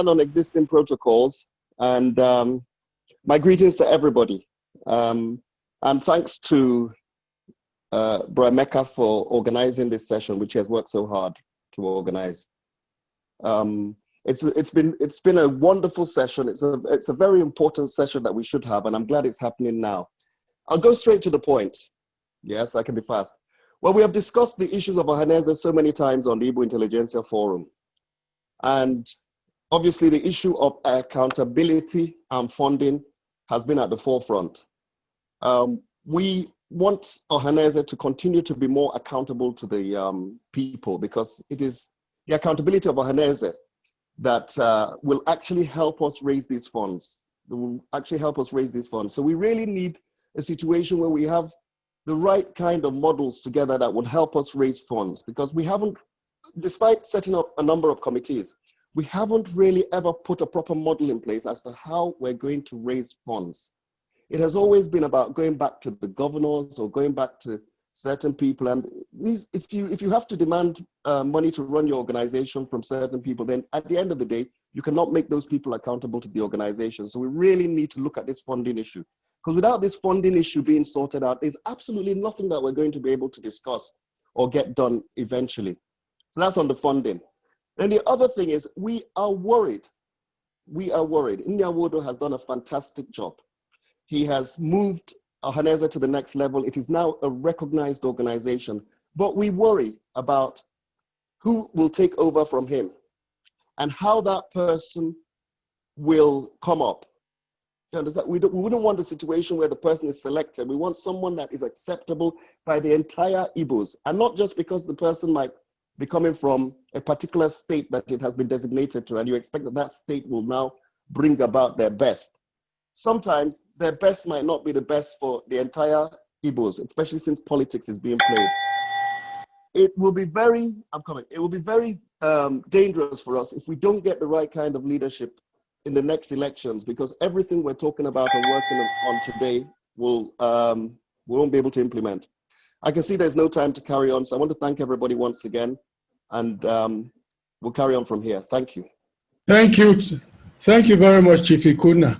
stand on existing protocols, and my greetings to everybody. And thanks to Brameka for organizing this session, which he has worked so hard to organize. It's been a wonderful session. It's a very important session that we should have, and I'm glad it's happening now. I'll go straight to the point. Yes, I can be fast. Well, we have discussed the issues of Ohanaeze so many times on the Igbo Intelligentsia Forum. And obviously the issue of accountability and funding has been at the forefront. We want Ohanaeze to continue to be more accountable to the people, because it is the accountability of Ohanaeze that will actually help us raise these funds. It will actually help us raise these funds. So we really need a situation where we have the right kind of models together that would help us raise funds, because we haven't, despite setting up a number of committees, we haven't really ever put a proper model in place as to how we're going to raise funds. It has always been about going back to the governors or going back to certain people. And if you have to demand money to run your organization from certain people, then at the end of the day, you cannot make those people accountable to the organization. So we really need to look at this funding issue. Because without this funding issue being sorted out, there's absolutely nothing that we're going to be able to discuss or get done eventually. So that's on the funding. And the other thing is, we are worried. We are worried. Nyawodo has done a fantastic job. He has moved Ohanaeze to the next level. It is now a recognized organization, but we worry about who will take over from him and how that person will come up. You understand? We wouldn't want a situation where the person is selected. We want someone that is acceptable by the entire Igbos, and not just because the person might be coming from a particular state that it has been designated to, and you expect that that state will now bring about their best. Sometimes their best might not be the best for the entire Igbos, especially since politics is being played. It will be very, it will be very dangerous for us if we don't get the right kind of leadership in the next elections, because everything we're talking about and working on today we won't be able to implement. I can see there's no time to carry on, so I want to thank everybody once again, and we'll carry on from here. Thank you. Thank you. Thank you very much, Chief IKUNNA.